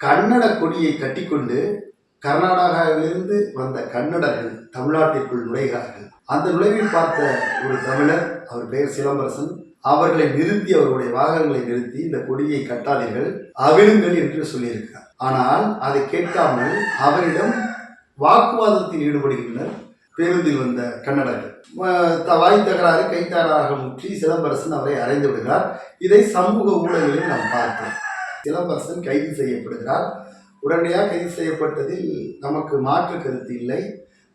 கன்னட கொடியை கட்டிக்கொண்டு கர்நாடகாவிலிருந்து வந்த கன்னடர்கள் தமிழ்நாட்டிற்குள் நுழைகிறார்கள். அந்த நுழைவில் பார்த்த ஒரு தமிழர், அவர் பெயர் சிலம்பரசன், அவர்களை நிறுத்தி, அவருடைய வாகனங்களை நிறுத்தி, இந்த கொடியை கட்டாதீர்கள், அவிழுங்கள் என்று சொல்லியிருக்கிறார். ஆனால் அதை கேட்காமல் அவரிடம் வாக்குவாதத்தில் ஈடுபடுகின்றனர் பேருந்தில் வந்த கன்னடர்கள். வாய் தகராறு கைத்தாராக முற்றி சிலம்பரசன் அவரை அறைந்து விடுகிறார். இதை சமூக ஊடகங்களில் நாம் பார்த்தோம். சிலம்பரசன் கைது செய்யப்படுகிறார். உடனடியாக கைது செய்யப்பட்டதில் நமக்கு மாற்று கருத்து இல்லை.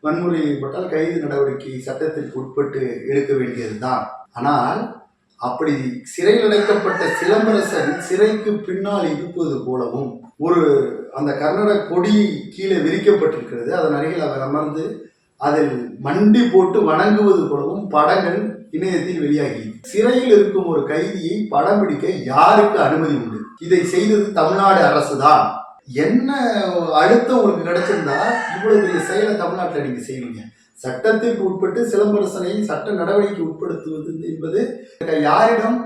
வன்முறை ஈடுபட்டால் கைது நடவடிக்கை சட்டத்திற்கு உட்பட்டு எடுக்க வேண்டியதுதான். ஆனால் அப்படி சிறையில் அடைக்கப்பட்ட சிலம்பரசன் சிறைக்கு பின்னால் இருப்பது போலவும் அந்த கன்னட கொடி கீழே விரிக்கப்பட்டிருக்கிறது, அதன் அருகில் அவர் அமர்ந்து அதில் மண்டி போட்டு வணங்குவது போலவும் படங்கள் இணையத்தில் வெளியாகி, சிறையில் இருக்கும் ஒரு கைதியை படம் பிடிக்க யாருக்கு அனுமதி உண்டு? இதை செய்தது தமிழ்நாடு அரசு தான். என்ன அழுத்தம் உங்களுக்கு கிடைச்சிருந்தா இவ்வளவு பெரிய செயலை தமிழ்நாட்டில் நீங்க செய்வீங்க? சட்டத்திற்கு உட்பட்டு சிலம்பரசனை சட்ட நடவடிக்கை உட்படுத்துவது என்பது யாரிடம்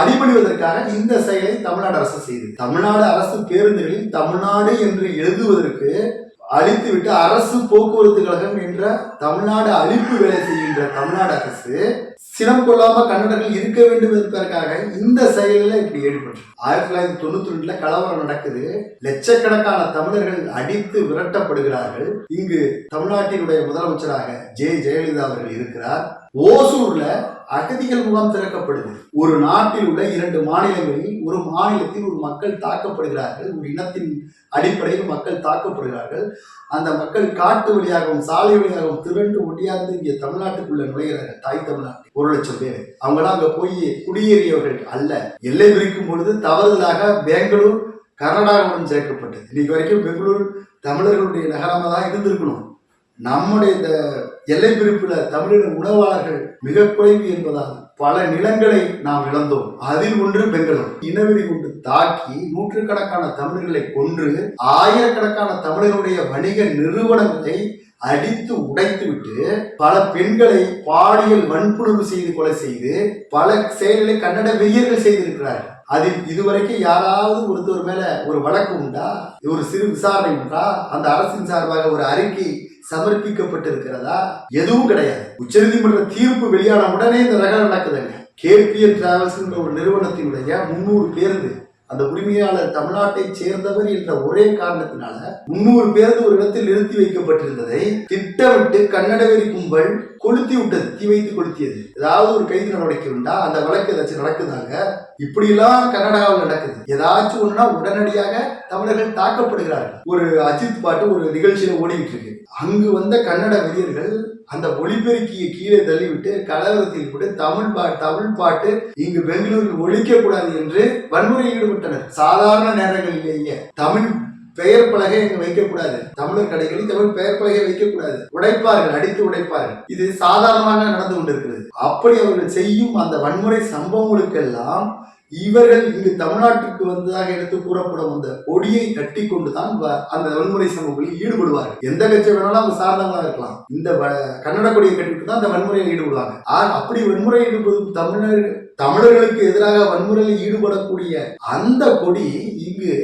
அடிபடுவதற்காக இந்த செயலை தமிழ்நாடு அரசு செய்தது. தமிழ்நாடு அரசு பேருந்துகளில் தமிழ்நாடு என்று எழுதுவதற்கு அழித்துவிட்டு அரசு போக்குவரத்து கழகம் என்ற தமிழ்நாடு அழிப்பு வேலை செய்கின்ற தமிழ்நாடு அரசு சினம் கொள்ளாம கன்னடர்கள் இருக்க வேண்டும் என்பதற்காக இந்த செயலில் இப்படி ஈடுபட்டு 1992 கலவரம் நடக்குது. லட்சக்கணக்கான தமிழர்கள் அடித்து விரட்டப்படுகிறார்கள். இங்கு தமிழ்நாட்டினுடைய முதலமைச்சராக ஜெயலலிதா அவர்கள் இருக்கிறார். ஓசூர்ல அகதிகள் முகாம் திறக்கப்படுது. ஒரு நாட்டில் உள்ள 2 மாநிலங்களில் ஒரு மாநிலத்தில் ஒரு மக்கள் தாக்கப்படுகிறார்கள். ஒரு இனத்தின் அடிப்படையில் மக்கள் தாக்கப்படுகிறார்கள். அந்த மக்கள் காட்டு வழியாகவும் சாலை வழியாகவும் திரண்டு ஒட்டியாந்து இங்கே தமிழ்நாட்டுக்குள்ள நுழைகிறார்கள். தாய் தமிழ்நாட்டு 1 லட்சம் பேர். அவங்களாம் அங்க போய் குடியேறியவர்கள் அல்ல. எல்லை பிரிக்கும் பொழுது தவறுதலாக பெங்களூர் கர்நாடகாவுடன் சேர்க்கப்பட்டது. இன்னைக்கு வரைக்கும் பெங்களூர் தமிழர்களுடைய நகரமாக தான் இருந்திருக்கணும். நம்முடைய இந்த எல்லை பிரிப்புல தமிழக உணவாளர்கள் மிக குறைவு என்பதால் பல நிலங்களை நாம் இழந்தோம். அதில் ஒன்று பெங்களூர். இனவெறி கொண்டு தாக்கி நூற்றுக்கணக்கான தமிழர்களை கொன்று ஆயிரக்கணக்கான தமிழர்களுடைய வணிக நிறுவனங்களை அடித்து உடைத்து விட்டு பல பெண்களை பாலியல் வன்புணர்வு செய்து கொலை செய்து பல செயல்களை கன்னட வெறியர்கள் செய்திருக்கிறார்கள். அதில் இதுவரைக்கும் யாராவது ஒருத்தர் மேல ஒரு வழக்கு உண்டா? ஒரு சிறு விசாரணை உண்டா? அந்த அரசின் சார்பாக ஒரு அறிக்கை சமர்ப்பிக்கப்பட்டிருக்கிறதா? எதுவும் கிடையாது. உச்சநீதிமன்ற தீர்ப்பு வெளியான உடனே இந்த ரகம் நடக்குதுங்க. கேபிஎன் டிராவல்ஸ் என்ற ஒரு நிறுவனத்தினுடைய 300 பேருந்து, அந்த உரிமையாளர் தமிழ்நாட்டை சேர்ந்தவர் என்ற ஒரே காரணத்தினால 300 பேருந்து ஒரு இடத்தில் நிறுத்தி வைக்கப்பட்டிருந்ததை திட்டமிட்டு கன்னட வெறி கும்பல் கொளுத்தி விட்டது. தீ வைத்து கொளுத்தியது. ஏதாவது ஒரு கைது நடவடிக்கை உண்டா? அந்த வழக்கு ஏதாச்சும் நடக்குதாங்க? இப்படி எல்லாம் கர்நாடகாவில் நடக்குது. ஏதாச்சும் ஒண்ணுனா உடனடியாக தமிழர்கள் தாக்கப்படுகிறார்கள். ஒரு அஜித் பாட்டு ஒரு நிகழ்ச்சியில ஓடிக்கிட்டு இருக்கு. அங்கு வந்த கன்னட வெறியர்கள் அந்த ஒளிபெருக்கியை கீழே தள்ளிவிட்டு கலவரத்தில் கூட தமிழ் பாட்டு இங்கு பெங்களூரில் ஒழிக்க கூடாது என்று வன்முறையில் ஈடுபட்டனர். சாதாரண நேரங்களிலேயே தமிழ் பெயர் பலகை இங்கு வைக்கக்கூடாது, தமிழர் கடைகளில் தமிழ் பெயர் பலகை வைக்கக்கூடாது, உடைப்பார்கள், அடித்து உடைப்பார்கள். இது சாதாரணமாக நடந்து கொண்டிருக்கிறது. அப்படி அவர்கள் செய்யும் அந்த வன்முறை சம்பவங்களுக்கெல்லாம் இவர்கள் இங்கு தமிழ்நாட்டிற்கு வந்ததாக எடுத்து கூறப்படும் அந்த கொடியை கட்டி கொண்டுதான் அந்த வன்முறை சம்பவங்களில் ஈடுபடுவார்கள். எந்த கட்சி வேணாலும் அவங்க சார்ந்தவங்களா இருக்கலாம். இந்த கன்னட கொடியை கட்டிட்டு தான் அந்த வன்முறையில் ஈடுபடுவாங்க. அப்படி வன்முறை ஈடுபடும் தமிழர்களுக்கு எதிராக வன்முறையில் ஈடுபடக்கூடிய அந்த கொடி இங்கு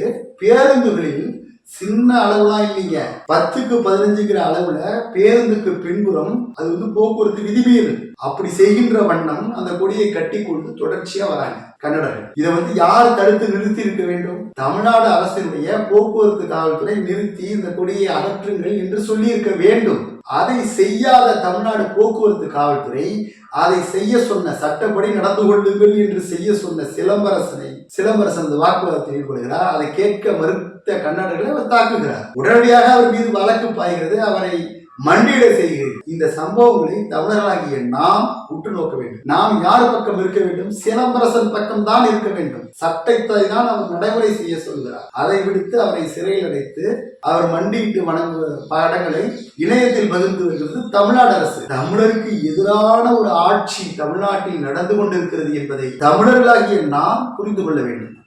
பேருந்துகளில் சின்ன அளவுலாம் இல்லைங்க, 10க்கு 15 அளவுல பேருந்துக்கு பின்புறம் அது போக்குவரத்து விதிமீறல். அப்படி செய்கின்ற வண்ணம் அந்த கொடியை கட்டி கொண்டு தொடர்ச்சியா வராங்க கன்னடர்கள். இதை யார் தடுத்து நிறுத்தி இருக்க வேண்டும்? தமிழ்நாடு அரசினுடைய போக்குவரத்து காவல்துறை நிறுத்தி இந்த கொடியை அகற்றுங்கள் என்று சொல்லி இருக்க வேண்டும். அதை செய்யாத தமிழ்நாடு போக்குவரத்து காவல்துறை அதை செய்ய சொன்ன, சட்டப்படி நடந்து கொள்ளுங்கள் என்று செய்ய சொன்ன சிலம்பரசன் வாக்குவாதத்தில் ஈடுபடுகிறார். அதை கேட்க மறுத்த கன்னடர்களை அவர் தாக்குகிறார். உடனடியாக அவர் மீது வழக்கு பாய்கிறது. அவரை மண்டியிட செய்கிறது. இந்த சம்பவங்களை தமிழர்களாகிய நாம் உற்று நோக்க வேண்டும். நாம் யார் பக்கம் இருக்க வேண்டும்? சிலம்பரசன் பக்கம் தான் இருக்க வேண்டும். சட்டத்தை தான் அவர் நடைமுறை செய்ய சொல்கிறார். அதை விடுத்து அவரை சிறையில் அடைத்து அவர் மண்டியிட்டு வணங்குவ படங்களை இணையத்தில் பகிர்ந்து வருகிறது தமிழ்நாடு அரசு. தமிழருக்கு எதிரான ஒரு ஆட்சி தமிழ்நாட்டில் நடந்து கொண்டிருக்கிறது என்பதை தமிழர்களாகிய நாம் புரிந்து கொள்ள வேண்டும்.